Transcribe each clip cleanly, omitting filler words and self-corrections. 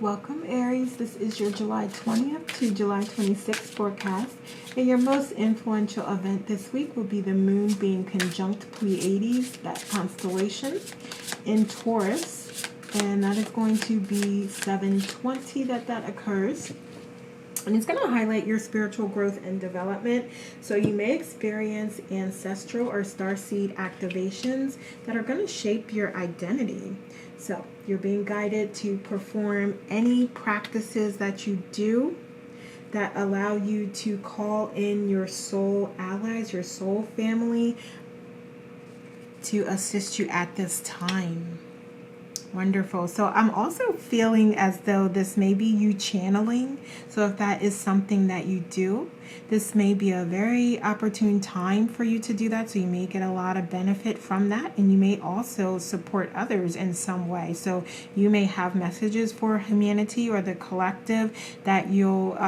Welcome, Aries. This is your July 20th to July 26th forecast. And your most influential event this week will be the moon being conjunct Pleiades, that constellation, in Taurus. And that is going to be 7/20 that occurs. And it's going to highlight your spiritual growth and development. So you may experience ancestral or starseed activations that are going to shape your identity. So you're being guided to perform any practices that you do that allow you to call in your soul allies, your soul family, to assist you at this time. Wonderful. So I'm also feeling as though this may be you channeling. So if that is something that you do, this may be a very opportune time for you to do that. So you may get a lot of benefit from that. And you may also support others in some way. So you may have messages for humanity or the collective that you'll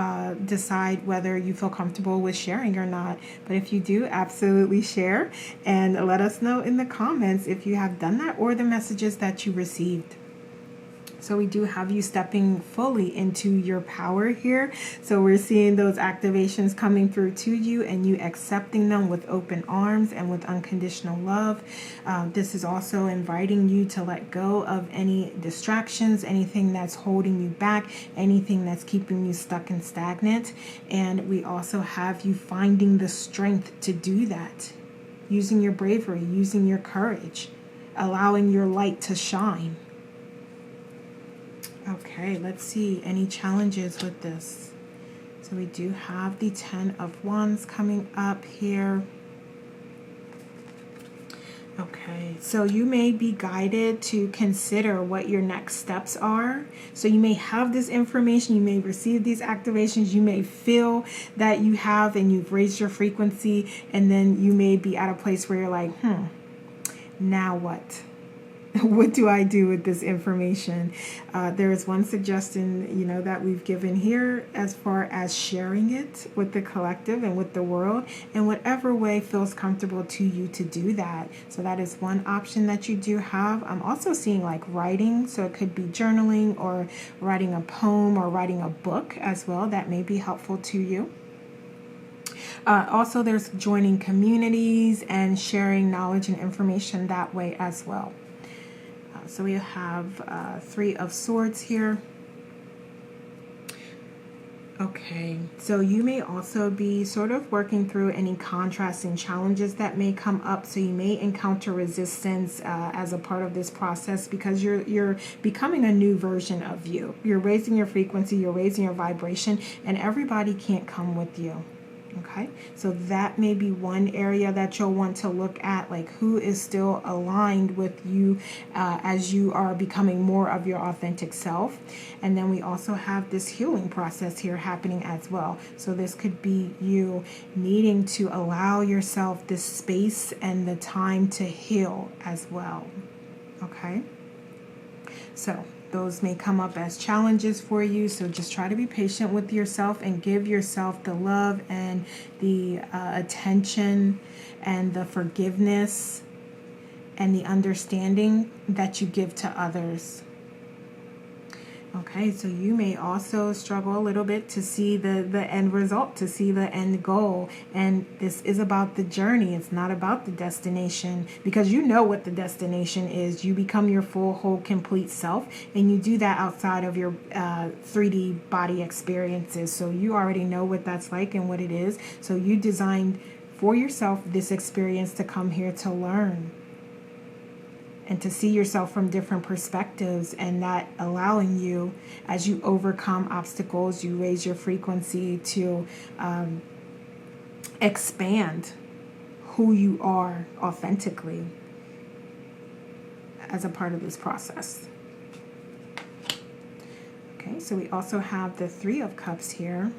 decide whether you feel comfortable with sharing or not. But if you do, absolutely share. And let us know in the comments if you have done that or the messages that you received. So we do have you stepping fully into your power here. So we're seeing those activations coming through to you and you accepting them with open arms and with unconditional love. This is also inviting you to let go of any distractions, anything that's holding you back, anything that's keeping you stuck and stagnant. And we also have you finding the strength to do that, using your bravery, using your courage, allowing your light to shine. Okay, let's see any challenges with this. So we do have the 10 of Wands coming up here. Okay, so you may be guided to consider what your next steps are. So you may have this information, you may receive these activations, you may feel that you have and you've raised your frequency, and then you may be at a place where you're like, now what? What do I do with this information? There is one suggestion, that we've given here as far as sharing it with the collective and with the world in whatever way feels comfortable to you to do that. So that is one option that you do have. I'm also seeing like writing. So it could be journaling or writing a poem or writing a book as well. That may be helpful to you. Also, there's joining communities and sharing knowledge and information that way as well. So we have 3 of Swords here. Okay, so you may also be sort of working through any contrasts and challenges that may come up. So you may encounter resistance as a part of this process because you're becoming a new version of you. You're raising your frequency, you're raising your vibration, and everybody can't come with you. Okay, so that may be one area that you'll want to look at, like who is still aligned with you as you are becoming more of your authentic self. And then we also have this healing process here happening as well. So this could be you needing to allow yourself this space and the time to heal as well. Okay, so those may come up as challenges for you. So just try to be patient with yourself and give yourself the love and the attention and the forgiveness and the understanding that you give to others. Okay, so you may also struggle a little bit to see the end result, to see the end goal. And this is about the journey. It's not about the destination, because you know what the destination is. You become your full, whole, complete self. And you do that outside of your 3D body experiences. So you already know what that's like and what it is. So you designed for yourself this experience to come here to learn and to see yourself from different perspectives, and that allowing you, as you overcome obstacles, you raise your frequency to expand who you are authentically as a part of this process. Okay, so we also have the 3 of Cups here.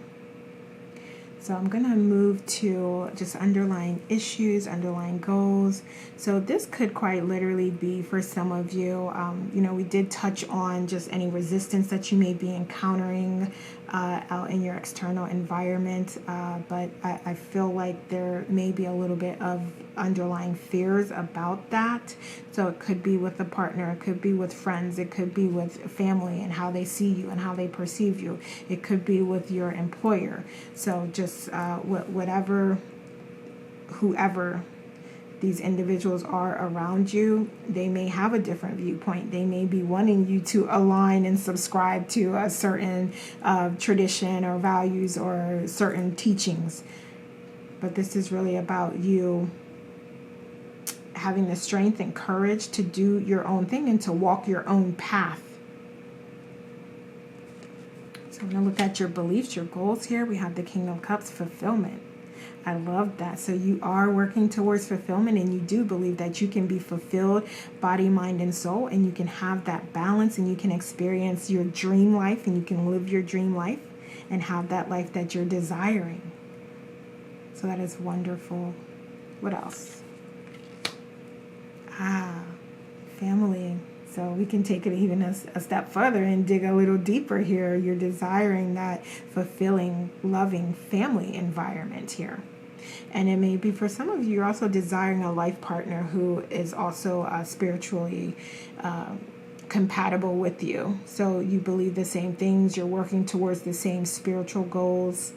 So So I'm going to move to just underlying issues, underlying goals. So this could quite literally be for some of you. You know, we did touch on just any resistance that you may be encountering out in your external environment. But I feel like there may be a little bit of underlying fears about that. So it could be with a partner, it could be with friends, it could be with family and how they see you and how they perceive you. It could be with your employer. So just whoever these individuals are around you, they may have a different viewpoint. They may be wanting you to align and subscribe to a certain tradition or values or certain teachings. But this is really about you having the strength and courage to do your own thing and to walk your own path. So I'm going to look at your beliefs, your goals here. We have the King of Cups, fulfillment. I love that. So you are working towards fulfillment, and you do believe that you can be fulfilled body, mind, and soul, and you can have that balance, and you can experience your dream life, and you can live your dream life and have that life that you're desiring. So that is wonderful. What else? Family. So we can take it even a step further and dig a little deeper here. You're desiring that fulfilling, loving family environment here. And it may be for some of you, you're also desiring a life partner who is also spiritually compatible with you. So you believe the same things, you're working towards the same spiritual goals,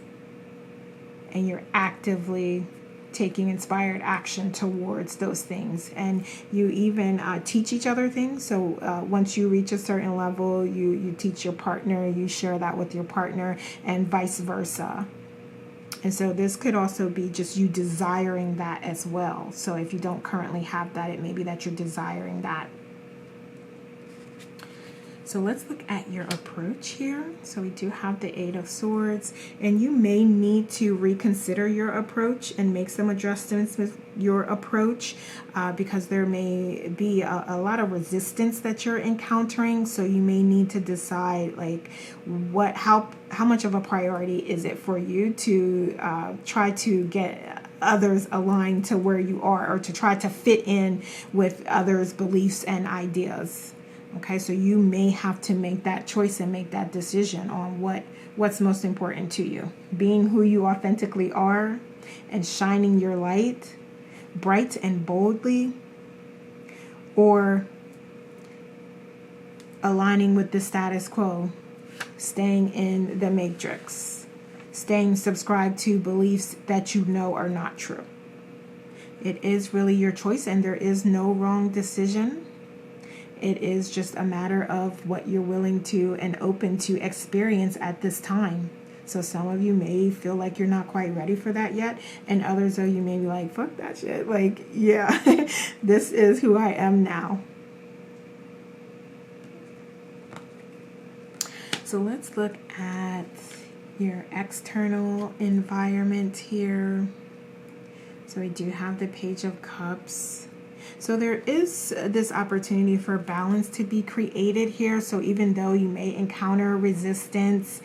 and you're actively taking inspired action towards those things. And you even teach each other things. So once you reach a certain level, you teach your partner, you share that with your partner, and vice versa. And so this could also be just you desiring that as well. So if you don't currently have that, it may be that you're desiring that. So let's look at your approach here. So we do have the Eight of Swords, and you may need to reconsider your approach and make some adjustments with your approach because there may be a lot of resistance that you're encountering. So you may need to decide like how much of a priority is it for you to try to get others aligned to where you are, or to try to fit in with others' beliefs and ideas. Okay, so you may have to make that choice and make that decision on what's most important to you. Being who you authentically are and shining your light bright and boldly, or aligning with the status quo, staying in the matrix, staying subscribed to beliefs that you know are not true. It is really your choice, and there is no wrong decision. It is just a matter of what you're willing to and open to experience at this time. So some of you may feel like you're not quite ready for that yet, and others of you may be like, fuck that shit. Like, yeah, this is who I am now. So let's look at your external environment here. So we do have the Page of Cups. So there is this opportunity for balance to be created here. So even though you may encounter resistance,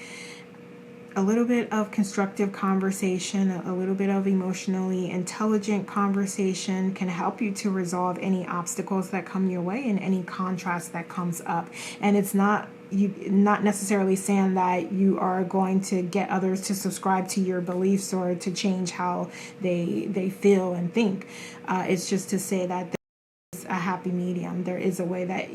a little bit of constructive conversation, a little bit of emotionally intelligent conversation can help you to resolve any obstacles that come your way and any contrast that comes up. And it's not necessarily saying that you are going to get others to subscribe to your beliefs or to change how they feel and think. It's just to say that a happy medium. There is a way that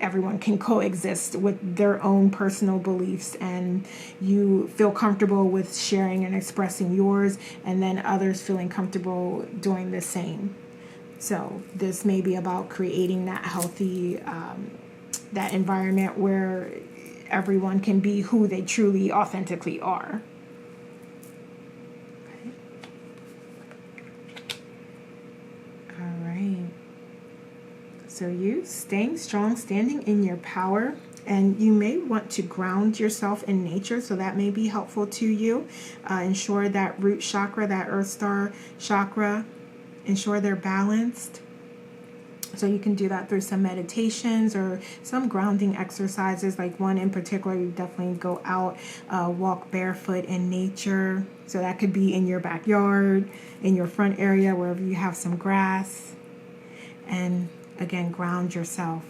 everyone can coexist with their own personal beliefs, and you feel comfortable with sharing and expressing yours, and then others feeling comfortable doing the same. So this may be about creating that healthy that environment where everyone can be who they truly authentically are. So you staying strong, standing in your power, and you may want to ground yourself in nature, so that may be helpful to you. Ensure that root chakra, that earth star chakra, ensure they're balanced. So you can do that through some meditations or some grounding exercises. Like one in particular, you definitely go out, walk barefoot in nature. So that could be in your backyard, in your front area, wherever you have some grass. And again, ground yourself.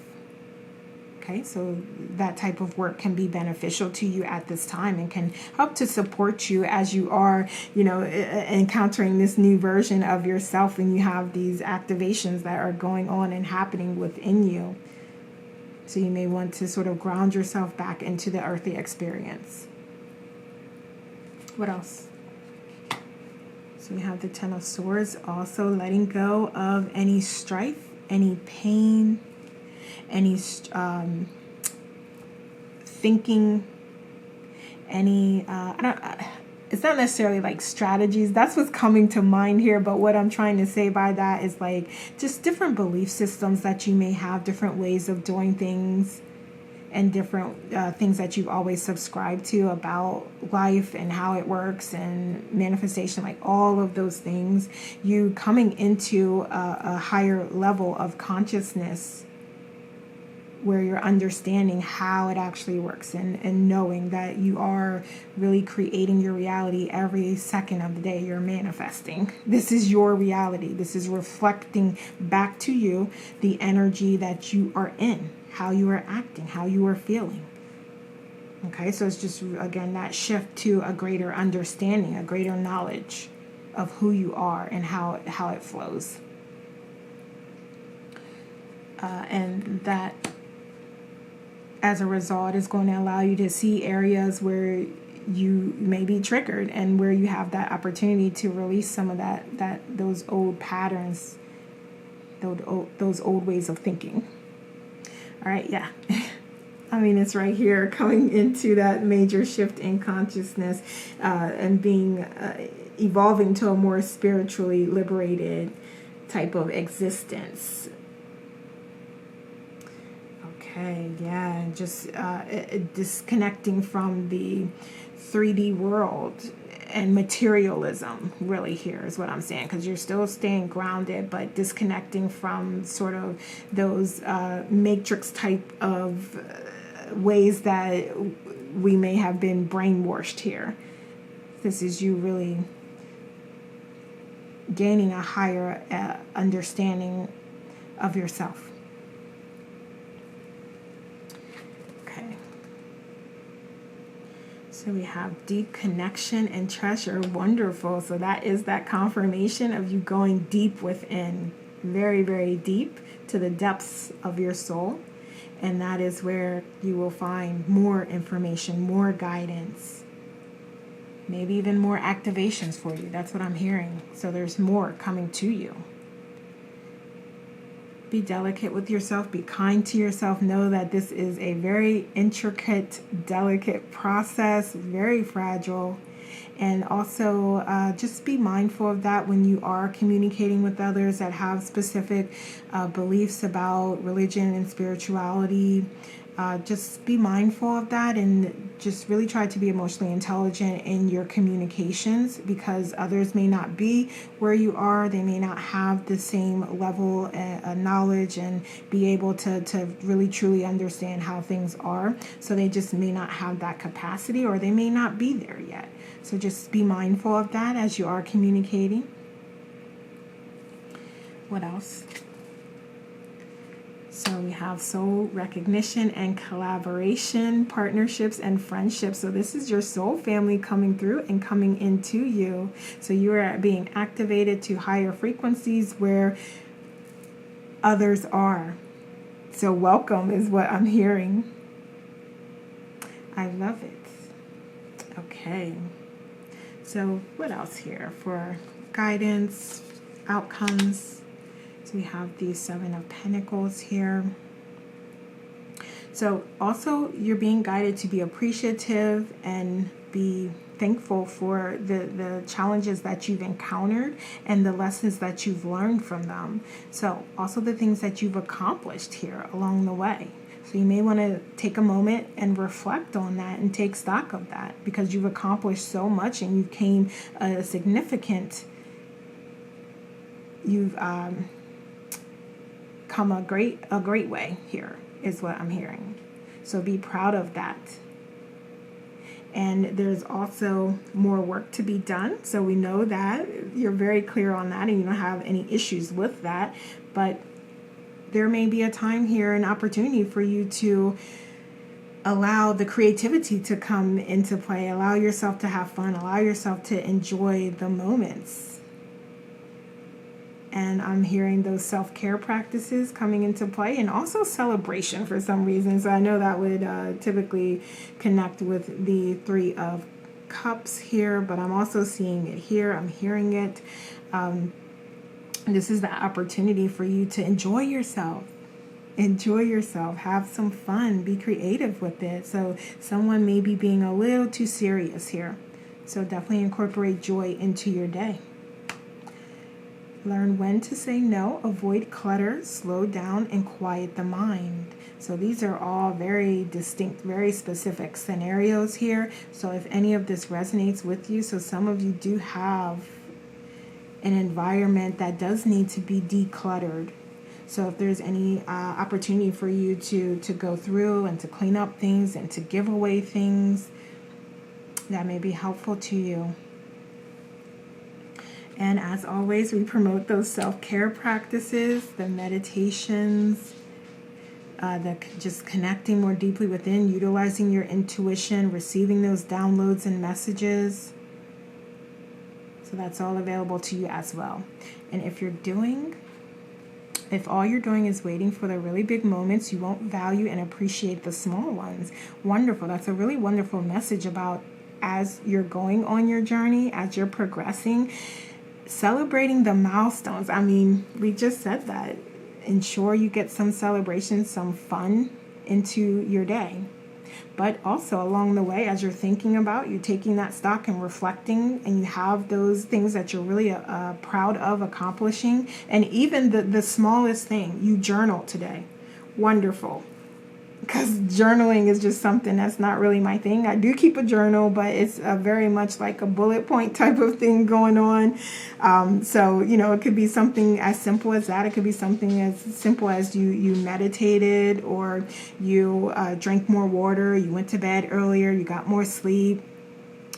Okay, so that type of work can be beneficial to you at this time and can help to support you as you are, encountering this new version of yourself, and you have these activations that are going on and happening within you. So you may want to sort of ground yourself back into the earthly experience. What else? So we have the Ten of Swords, also letting go of any strife, any pain, any thinking, any it's not necessarily like strategies. That's what's coming to mind here, but what I'm trying to say by that is like just different belief systems that you may have, different ways of doing things, and different things that you've always subscribed to about life and how it works and manifestation, like all of those things. You coming into a higher level of consciousness where you're understanding how it actually works, and knowing that you are really creating your reality every second of the day. You're manifesting. This is your reality. This is reflecting back to you the energy that you are in, how you are acting, how you are feeling. Okay, so it's just, again, that shift to a greater understanding, a greater knowledge of who you are and how it flows. And that, as a result, is going to allow you to see areas where you may be triggered and where you have that opportunity to release some of those old patterns, those old ways of thinking. All right, yeah. I mean, it's right here, coming into that major shift in consciousness and being evolving to a more spiritually liberated type of existence. Okay, yeah, and just disconnecting from the 3D world and materialism, really, here is what I'm saying, because you're still staying grounded, but disconnecting from sort of those matrix type of ways that we may have been brainwashed here. This is you really gaining a higher understanding of yourself. So we have deep connection and treasure. Wonderful. So that is that confirmation of you going deep within, very, very deep to the depths of your soul. And that is where you will find more information, more guidance, maybe even more activations for you. That's what I'm hearing. So there's more coming to you. Be delicate with yourself. Be kind to yourself. Know that this is a very intricate, delicate process, very fragile. And also just be mindful of that when you are communicating with others that have specific beliefs about religion and spirituality. Just be mindful of that, and just really try to be emotionally intelligent in your communications, because others may not be where you are. They may not have the same level of knowledge and be able to really truly understand how things are. So they just may not have that capacity, or they may not be there yet. So just be mindful of that as you are communicating. What else? So we have soul recognition and collaboration, partnerships and friendships. So this is your soul family coming through and coming into you. So you are being activated to higher frequencies where others are. So welcome is what I'm hearing. I love it. Okay. So what else here for guidance, outcomes? We have the Seven of Pentacles here. So also you're being guided to be appreciative and be thankful for the challenges that you've encountered and the lessons that you've learned from them. So also the things that you've accomplished here along the way. So you may want to take a moment and reflect on that and take stock of that, because you've accomplished so much and you came a significant, you've come a great way here, is what I'm hearing. So be proud of that. And there's also more work to be done. So we know that you're very clear on that and you don't have any issues with that. But there may be a time here, an opportunity for you to allow the creativity to come into play, allow yourself to have fun, allow yourself to enjoy the moments. And I'm hearing those self-care practices coming into play, and also celebration for some reason. So I know that would typically connect with the Three of Cups here, but I'm also seeing it here. I'm hearing it. This is the opportunity for you to enjoy yourself. Enjoy yourself. Have some fun. Be creative with it. So someone may be being a little too serious here. So definitely incorporate joy into your day. Learn when to say no, avoid clutter, slow down, and quiet the mind. So these are all very distinct, very specific scenarios here. So if any of this resonates with you, so some of you do have an environment that does need to be decluttered. So if there's any opportunity for you to go through and to clean up things and to give away things, that may be helpful to you. And as always, we promote those self-care practices, the meditations, just connecting more deeply within, utilizing your intuition, receiving those downloads and messages. So that's all available to you as well. And if all you're doing is waiting for the really big moments, you won't value and appreciate the small ones. Wonderful. That's a really wonderful message about as you're going on your journey, as you're progressing, celebrating the milestones. I mean, we just said that. Ensure you get some celebration, some fun into your day. But also along the way, as you're thinking about, you're taking that stock and reflecting, and you have those things that you're really proud of accomplishing. And even the smallest thing, you journal today. Wonderful. Because journaling is just something that's not really my thing. I do keep a journal, but it's very much like a bullet point type of thing going on. So, it could be something as simple as that. It could be something as simple as you meditated, or you drank more water, you went to bed earlier, you got more sleep,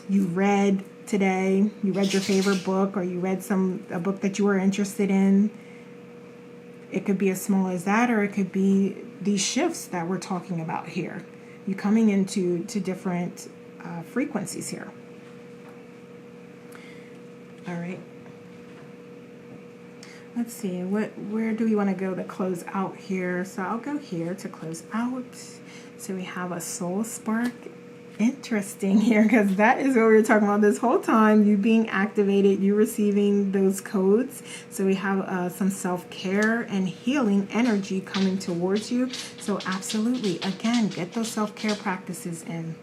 you read today, you read your favorite book, or you read a book that you were interested in. It could be as small as that, or it could be these shifts that we're talking about here. You coming into different frequencies here. All right. Let's see, where do we want to go to close out here? So I'll go here to close out. So we have a soul spark. Interesting here, because that is what we were talking about this whole time. You being activated, you receiving those codes. So we have some self-care and healing energy coming towards you. So absolutely, again, get those self-care practices in.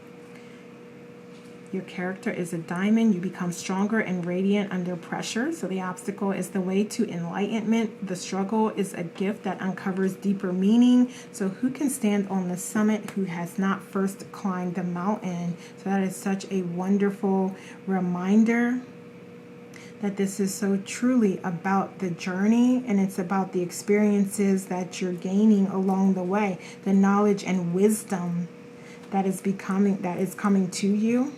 Your character is a diamond. You become stronger and radiant under pressure. So the obstacle is the way to enlightenment. The struggle is a gift that uncovers deeper meaning. So who can stand on the summit who has not first climbed the mountain? So that is such a wonderful reminder that this is so truly about the journey, and it's about the experiences that you're gaining along the way, the knowledge and wisdom that is coming to you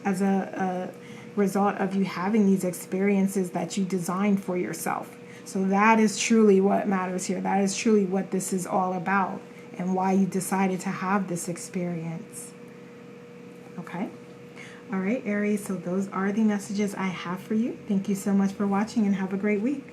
as a result of you having these experiences that you designed for yourself. So that is truly what matters here. That is truly what this is all about, and why you decided to have this experience. Okay? All right, Aries, so those are the messages I have for you. Thank you so much for watching, and have a great week.